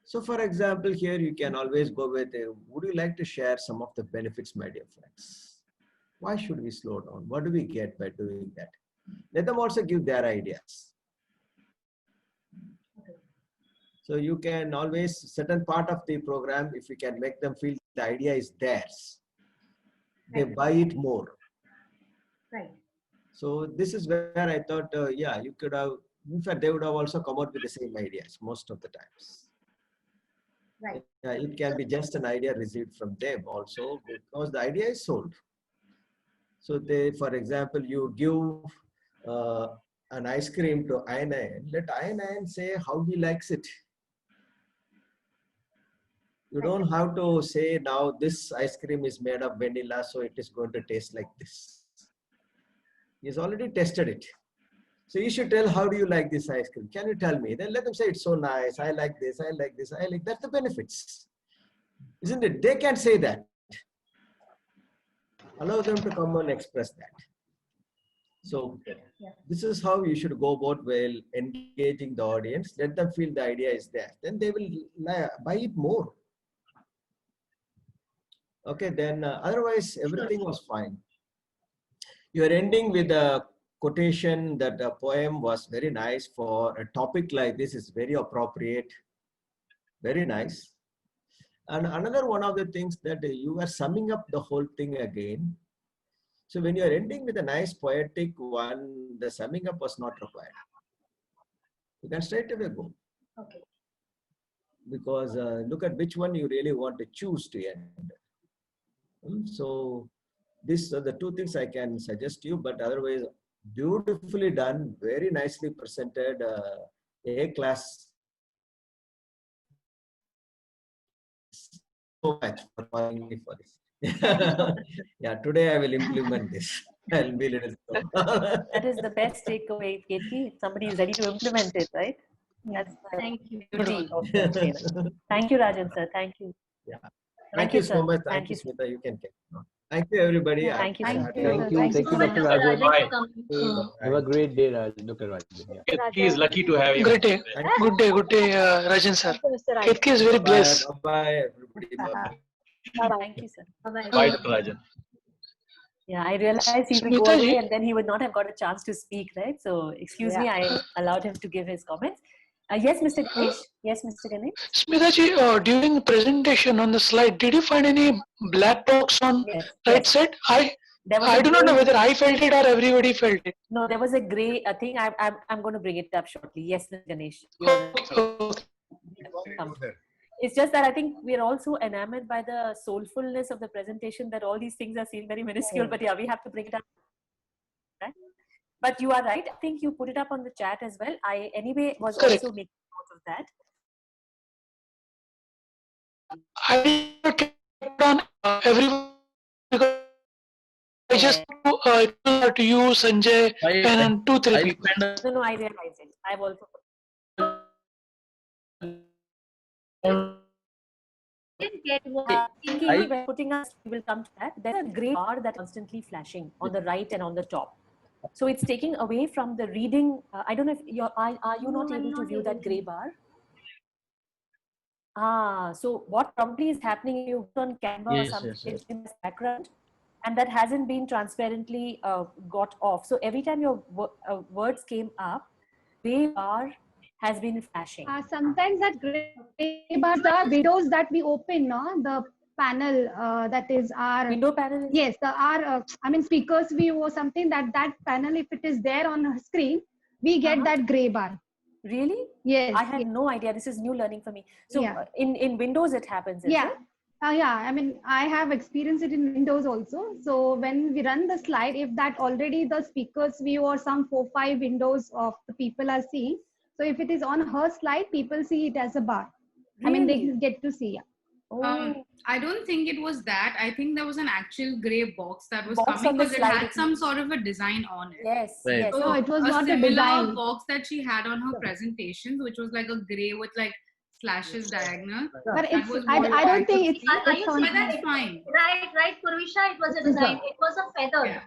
So for example, here you can always go with, would you like to share some of the benefits, my dear friends? Why should we slow down? What do we get by doing that? Let them also give their ideas. So you can always, certain part of the program, if you can make them feel the idea is theirs, they buy it more. Right. So this is where I thought, yeah, you could have, in fact, they would have also come out with the same ideas most of the times. Right. It can be just an idea received from them also, because the idea is sold. So they, for example, you give an ice cream to Ayan, let Ayan say how he likes it. You don't have to say now this ice cream is made of vanilla, so it is going to taste like this. He's already tested it. So you should tell, how do you like this ice cream? Can you tell me? Then let them say, it's so nice. I like this. I like this. I like, that's the benefits. Isn't it? They can say that. Allow them to come and express that. So this is how you should go about while engaging the audience. Let them feel the idea is there. Then they will buy it more. Okay, then otherwise everything was fine. You are ending with a quotation that the poem was very nice for a topic like this, is very appropriate, very nice. And another one of the things that you are summing up the whole thing again. So when you are ending with a nice poetic one, the summing up was not required. You can straight away go. Okay. Because look at which one you really want to choose to end. So these are the two things I can suggest you, but otherwise beautifully done, very nicely presented, A class. So much for calling me for this. Yeah, today I will implement this. I'll be a little slow. That is the best takeaway, Ketki. Somebody is ready to implement it, right? That's the Thank you. beauty of the trainer. Thank you, Rajan sir. Thank you. Yeah. Thank Thank you you, so sir. much. Thank you, Smita. You can take note. Thank you, everybody. Yeah, thank you, sir. Thank you. Thank you, So much, Dr. Mr. Rajan. Rajan, Bye. for coming. Have a great day, Dr. Rajan. Yeah. He is lucky to have you. Great day. Thank Good day, Rajan sir. Thank you, Mr. Rajan. Ketki is very Bye. blessed. Bye, everybody. Bye. Thank you, sir. Bye-bye. Bye, Dr. Rajan. Yeah, I realized he will go Smita away ji, and then he would not have got a chance to speak, right? So, excuse me, I allowed him to give his comments. Yes, Mr. Ganesh? Yes, Mr. Ganesh? Smita ji, during the presentation on the slide, did you find any black box on Yes. right Yes. side? There was I a do not know gray- whether I felt it or everybody felt it. No, there was a gray thing. I'm going to bring it up shortly. Yes, Mr. Ganesh. You're Okay. welcome. It's just that I think we're also enamored by the soulfulness of the presentation that all these things are seen very minuscule, but yeah, we have to bring it up. Right? But you are right. I think you put it up on the chat as well. I anyway was Correct. also making note of that. I kept on everyone because I just to you, Sanjay, and 2-3 people. No, I realize it. I've also. Didn't get Thinking we're putting us, we will come to that. There's a gray bar that's constantly flashing on the right and on the top. So it's taking away from the reading. I don't know if are you not able to view that gray bar? So what probably is happening, you put on Canva or something in this background, and that hasn't been transparently got off. So every time your words came up, gray bar has been flashing. Sometimes that gray bar, the windows that we open, no, the panel that is our window panel. Yes, the our I mean speakers view or something, that panel, if it is there on a screen, we get that gray bar. Really? Yes. I had no idea. This is new learning for me. So in Windows it happens. Is Yeah. it? Yeah, I mean, I have experienced it in Windows also. So when we run the slide, if that already the speakers view or some 4-5 windows of the people are seeing, so if it is on her slide, people see it as a bar. I mean, they get to see. I don't think it was that. I think there was an actual gray box that was Box coming on the because it slide. had some sort of a design on it. Yes. So Yes. No, it was not a similar design. box that she had on her presentations, which was like a gray with like slashes diagonal. But That was I what don't think it's. Are you on- saying But that's fine. Right, Purvisha, it was a design. It was a feather.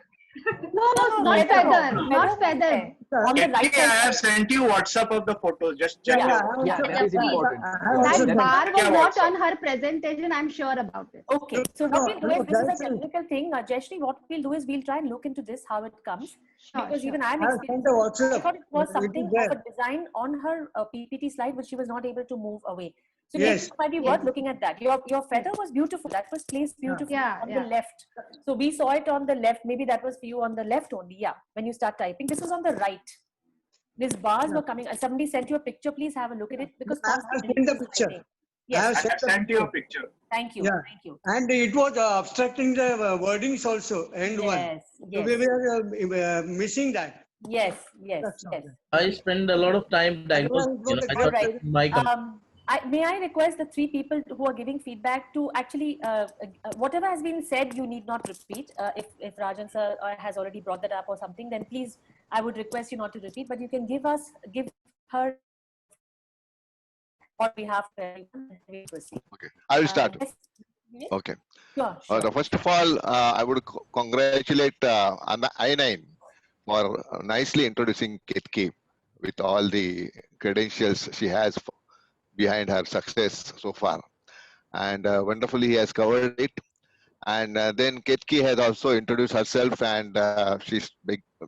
No, not feather, not feather. On the right I have sent you WhatsApp of the photo. Just check. Yeah, that is important. That bar was not on her presentation. I'm sure about it. Okay. So what we'll do is, this is a technical thing. Jayashree, what we'll do is we'll try and look into this, how it comes. Because even I'm experiencing, I thought it was something of a design on her PPT slide, which she was not able to move away. So Yes. it might be worth looking at that. Your feather was beautiful. That was placed beautifully on the left. So we saw it on the left. Maybe that was for you on the left only. Yeah. When you start typing, this was on the right. These bars were coming. Somebody sent you a picture. Please have a look at it because I have sent the picture. I yes. have sent you a picture. Thank you. Yeah. Thank you. And it was obstructing the wordings also, end one. Yes. So Yes. we were missing that. Yes. Yes. Yes. I spend a lot of time diagnosing. I All thought right. that my May I request the 3 people who are giving feedback to actually, whatever has been said, you need not repeat. If Rajan sir has already brought that up or something, then please, I would request you not to repeat, but you can give her on behalf of everyone. We proceed. Okay, I will start. Yes. Okay. Sure, sure. First of all, I would congratulate I9 for nicely introducing Ketki with all the credentials she has behind her success so far. And wonderfully, he has covered it. And then Ketki has also introduced herself, and she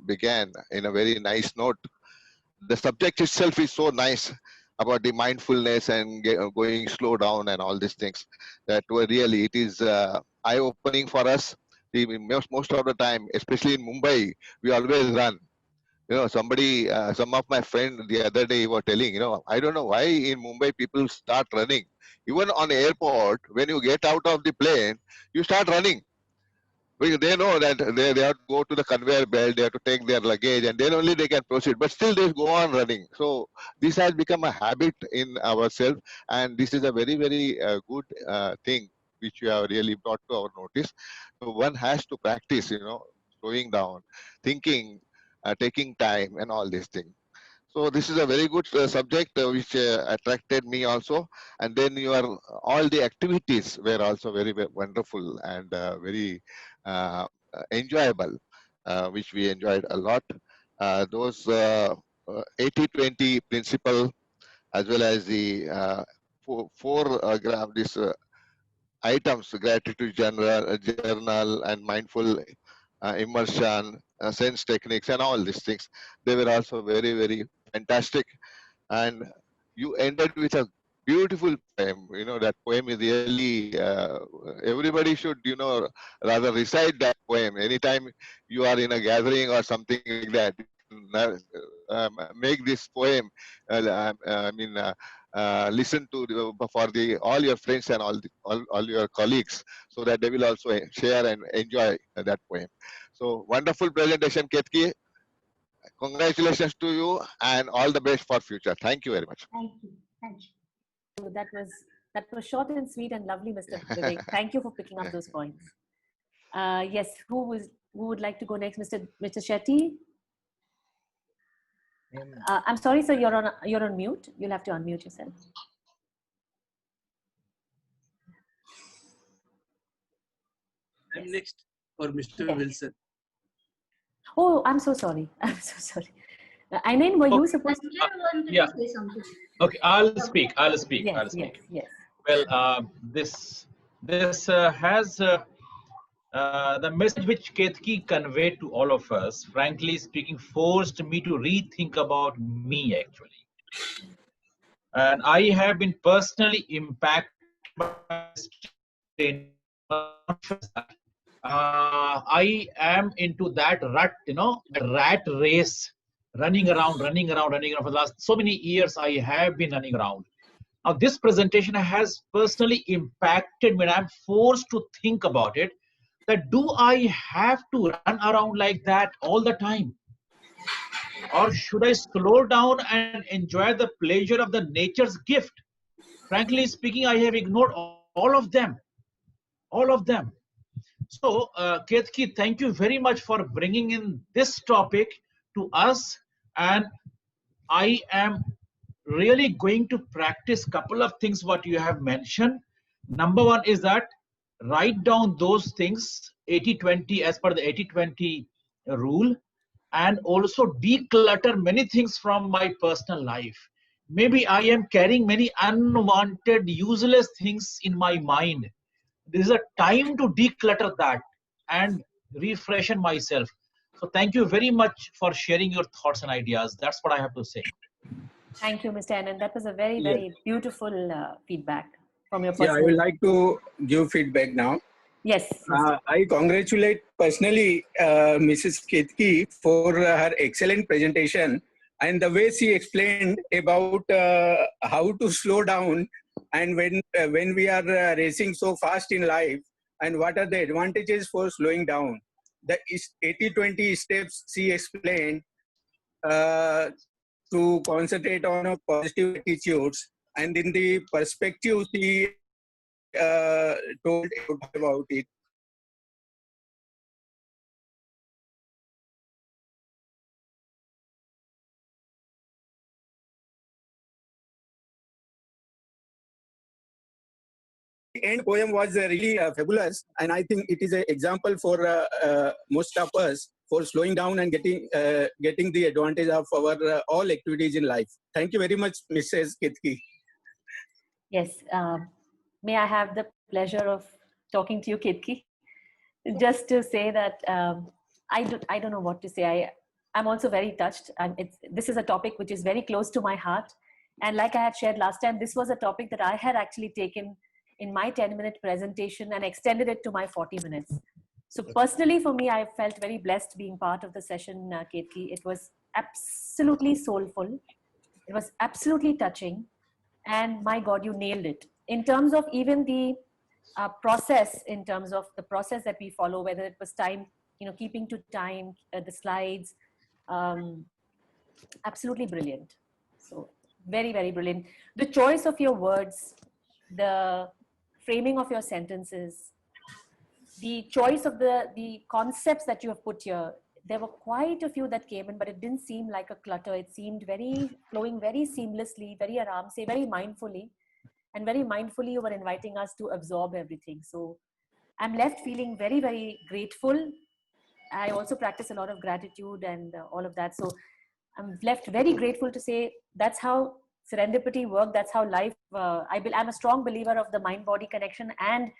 began in a very nice note. The subject itself is so nice about the mindfulness and going slow down and all these things that were really, it is eye-opening for us. Most of the time, especially in Mumbai, we always run. somebody, some of my friends the other day were telling, I don't know why in Mumbai people start running. Even on airport, when you get out of the plane, you start running. Because they know that they have to go to the conveyor belt, they have to take their luggage, and then only they can proceed. But still, they go on running. So this has become a habit in ourselves, and this is a very, very good thing which you have really brought to our notice. So one has to practice, slowing down, thinking, taking time, and all these things. So this is a very good subject which attracted me also. And then all the activities were also very, very wonderful and very enjoyable, which we enjoyed a lot. Those 80-20 principle, as well as the four items, gratitude journal and mindful immersion, sense techniques, and all these things, they were also very, very fantastic. And you ended with a beautiful poem. That poem is really, everybody should, rather recite that poem. Anytime you are in a gathering or something like that, make this poem, listen to for all your friends and all your colleagues, so that they will also share and enjoy that poem. So wonderful presentation, Ketki. Congratulations to you and all the best for future. Thank you very much. Thank you. Thank you. That was short and sweet and lovely, Mr. Vivek. Thank you for picking up those points. Yes, who would like to go next, Mr. Shetty? I'm sorry, sir. You're on mute. You'll have to unmute yourself. I'm next for Mr. Wilson. Oh, I'm so sorry. I'm so sorry. Ainen, were you supposed to? Yeah. Say something. Okay, I'll speak. Yes, yes. Well, this has the message which Ketki conveyed to all of us, frankly speaking, forced me to rethink about me actually. And I have been personally impacted by this. I am into that rut, rat race, running around for the last so many years. I have been running around. Now, this presentation has personally impacted me, and I'm forced to think about it. That do I have to run around like that all the time? Or should I slow down and enjoy the pleasure of the nature's gift? Frankly speaking, I have ignored all of them. All of them. So, Ketki, thank you very much for bringing in this topic to us. And I am really going to practice a couple of things what you have mentioned. Number one is that write down those things 80-20 as per the 80-20 rule, and also declutter many things from my personal life. Maybe I am carrying many unwanted, useless things in my mind. This is a time to declutter that and refreshen myself. So thank you very much for sharing your thoughts and ideas. That's what I have to say. Thank you, Mr. Anand. That was a very, Yes. very beautiful feedback from your Yeah, I personal. would like to give feedback now. Yes. I congratulate personally Mrs. Ketki for her excellent presentation and the way she explained about how to slow down, and when we are racing so fast in life, and what are the advantages for slowing down. The 80-20 steps she explained to concentrate on a positive attitudes, and in the perspective she told about it. The end poem was really fabulous, and I think it is an example for most of us for slowing down and getting the advantage of our all activities in life. Thank you very much, Mrs. Ketki. Yes. May I have the pleasure of talking to you, Ketki? Just to say that I don't know what to say. I'm also very touched. This is a topic which is very close to my heart. And like I had shared last time, this was a topic that I had actually taken in my 10-minute presentation and extended it to my 40 minutes. So personally for me, I felt very blessed being part of the session, Ketki. It was absolutely soulful. It was absolutely touching. And my God, you nailed it. In terms of even the process, in terms of the process that we follow, whether it was time, keeping to time, the slides, absolutely brilliant. So very, very brilliant. The choice of your words, the framing of your sentences, the choice of the concepts that you have put here. There were quite a few that came in, but it didn't seem like a clutter. It seemed flowing very seamlessly, very aram se, very mindfully. And very mindfully, you were inviting us to absorb everything. So I'm left feeling very, very grateful. I also practice a lot of gratitude and all of that. So I'm left very grateful to say that's how serendipity works. That's how life, I'm a strong believer of the mind-body connection. And,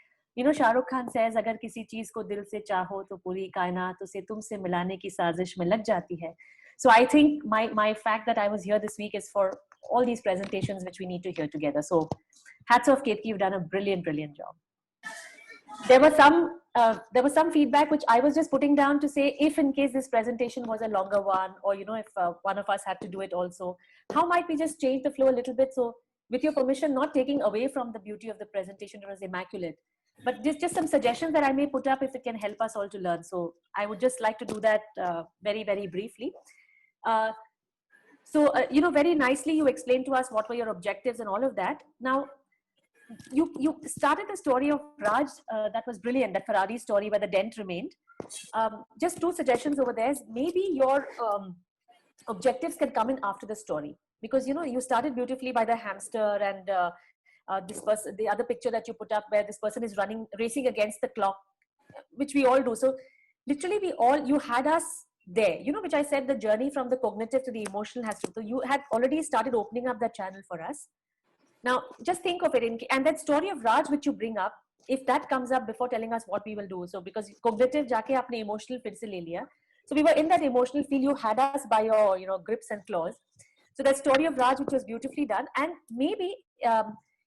Shah Rukh Khan says, agar kisi cheez ko dil se chaho, to puri kainaat usse tumse milane ki sazish mein lag jati hai. So I think my fact that I was here this week is for all these presentations which we need to hear together. So hats off, Ketki, you've done a brilliant, brilliant job. There was some feedback which I was just putting down to say, if in case this presentation was a longer one, or if one of us had to do it also, how might we just change the flow a little bit? So with your permission, not taking away from the beauty of the presentation, it was immaculate, but just some suggestions that I may put up if it can help us all to learn. So I would just like to do that very, very briefly. Very nicely you explained to us what were your objectives and all of that. Now, you started the story of Raj, that was brilliant, that Ferrari story where the dent remained. Just two suggestions over there. Maybe your objectives can come in after the story, because you started beautifully by the hamster and this person, the other picture that you put up where this person is racing against the clock, which we all do. So literally you had us there, which I said the journey from the cognitive to the emotional has to, so you had already started opening up that channel for us. Now, just think of it, and that story of Raj which you bring up, if that comes up before telling us what we will do. So because cognitive jaake apne emotional fir se le liya. So we were in that emotional field, you had us by your grips and claws. So that story of Raj, which was beautifully done. And maybe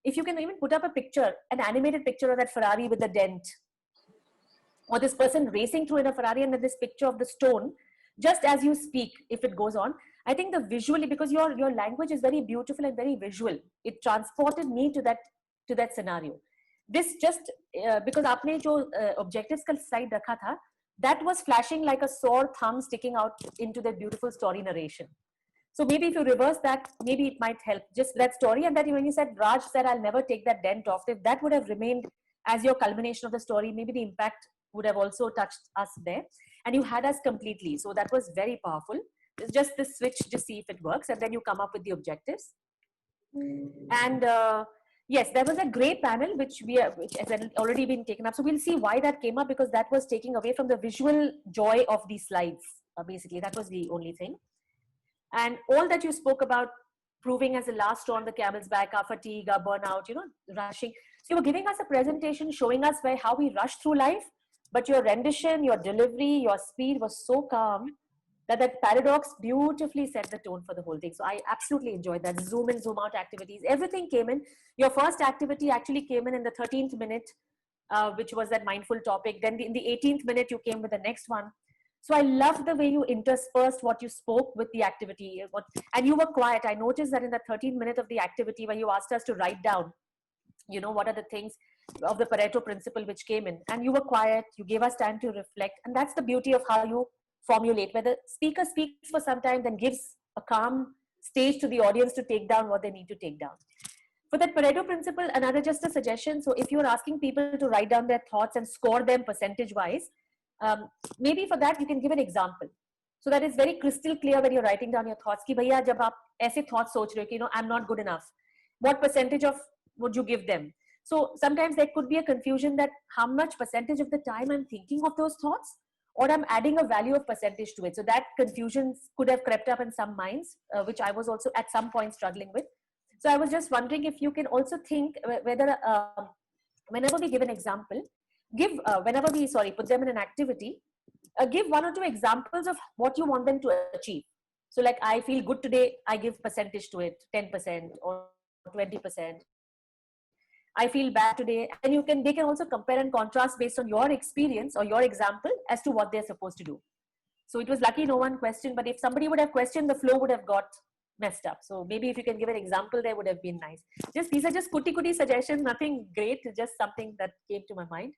if you can even put up a picture, an animated picture of that Ferrari with the dent, or this person racing through in a Ferrari, and then this picture of the stone, just as you speak, if it goes on. I think the visually, because your language is very beautiful and very visual, it transported me to that scenario. This just because aapne jo objectives ka slide rakha tha, that was flashing like a sore thumb sticking out into the beautiful story narration. So maybe if you reverse that, maybe it might help. Just that story, and that when you said Raj said, "I'll never take that dent off," if that would have remained as your culmination of the story, maybe the impact would have also touched us there, and you had us completely. So that was very powerful. It's just the switch to see if it works, and then you come up with the objectives. And yes, there was a great panel which has already been taken up. So we'll see why that came up, because that was taking away from the visual joy of these slides. Basically, that was the only thing. And all that you spoke about, proving as the last straw on the camel's back, our fatigue, our burnout, rushing. So you were giving us a presentation showing us how we rush through life, but your rendition, your delivery, your speed was so calm that paradox beautifully set the tone for the whole thing. So I absolutely enjoyed that. Zoom in, zoom out activities, everything came in. Your first activity actually came in the 13th minute, which was that mindful topic. Then in the 18th minute, you came with the next one. So I loved the way you interspersed what you spoke with the activity. And you were quiet. I noticed that in the 13th minute of the activity where you asked us to write down, what are the things of the Pareto principle which came in. And you were quiet. You gave us time to reflect. And that's the beauty of how you formulate, where the speaker speaks for some time, then gives a calm stage to the audience to take down what they need to take down. For that Pareto principle, another just a suggestion. So if you're asking people to write down their thoughts and score them percentage wise, maybe for that you can give an example, so that it's very crystal clear when you're writing down your thoughts ki bhaiya jab aap aise thoughts soch rahe ho ki I'm not good enough, what percentage of would you give them? So sometimes there could be a confusion that how much percentage of the time I'm thinking of those thoughts, or I'm adding a value of percentage to it. So that confusion could have crept up in some minds, which I was also at some point struggling with. So I was just wondering if you can also think whether whenever we give an example, put them in an activity, give 1 or 2 examples of what you want them to achieve. So like, I feel good today, I give percentage to it, 10% or 20%. I feel bad today, and they can also compare and contrast based on your experience or your example as to what they're supposed to do. So it was lucky no one questioned, but if somebody would have questioned, the flow would have got messed up. So maybe if you can give an example, there would have been nice. These are just kuti suggestions, nothing great, just something that came to my mind.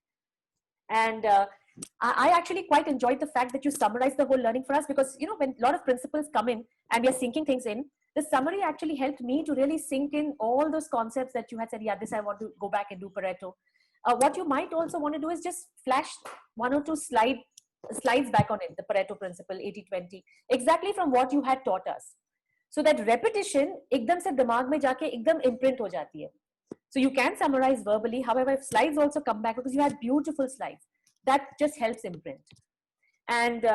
And I actually quite enjoyed the fact that you summarized the whole learning for us, because when a lot of principals come in and we are sinking things in, the summary actually helped me to really sink in all those concepts that you had said, yeah, this I want to go back and do Pareto. What you might also want to do is just flash 1 or 2 slides back on it, the Pareto principle, 80-20, exactly from what you had taught us. So that repetition, ekdam se dimag mein jaake ekdam imprint ho jati hai. So you can summarize verbally. However, if slides also come back, because you had beautiful slides, that just helps imprint. And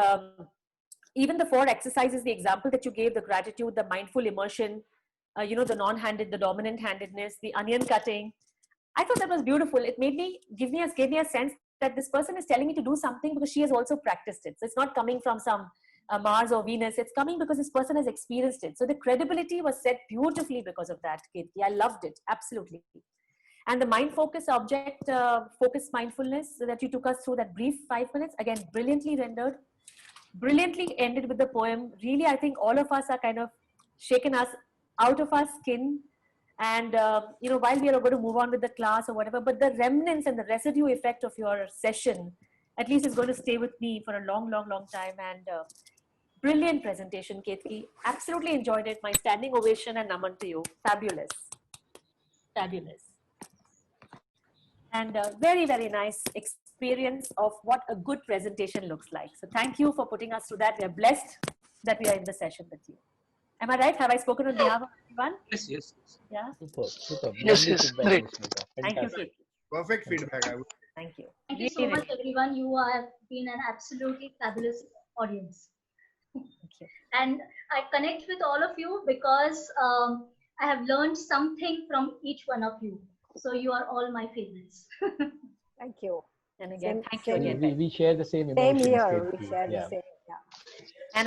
even the 4 exercises, the example that you gave, the gratitude, the mindful immersion, the non-handed, the dominant handedness, the onion cutting, I thought that was beautiful. It gave me a sense that this person is telling me to do something because she has also practiced it. So it's not coming from some Mars or Venus. It's coming because this person has experienced it. So the credibility was set beautifully because of that, Ketki. I loved it, absolutely. And the mind focus, object focus mindfulness that you took us through, that brief 5 minutes, again, brilliantly rendered, brilliantly ended with the poem. Really, I think all of us are kind of shaken us out of our skin. And, while we are going to move on with the class or whatever, but the remnants and the residue effect of your session, at least is going to stay with me for a long, long, long time. And brilliant presentation, Ketki. Absolutely enjoyed it. My standing ovation and naman to you. Fabulous. Fabulous. And very, very nice experience of what a good presentation looks like. So thank you for putting us through that. We are blessed that we are in the session with you. Am I right? Have I spoken on behalf of everyone? Yes, yes. Yeah. Super. Yes, yes, great. Thank you, Ketki. Perfect feedback, I would. Thank you. Thank you so much, everyone. You have been an absolutely fabulous audience. Thank you. And I connect with all of you because I have learned something from each one of you. So you are all my favorites. Thank you. And again, Same- thank you same- again. We share the same Same emotions. here. We Ketki. share Yeah. the same. Yeah.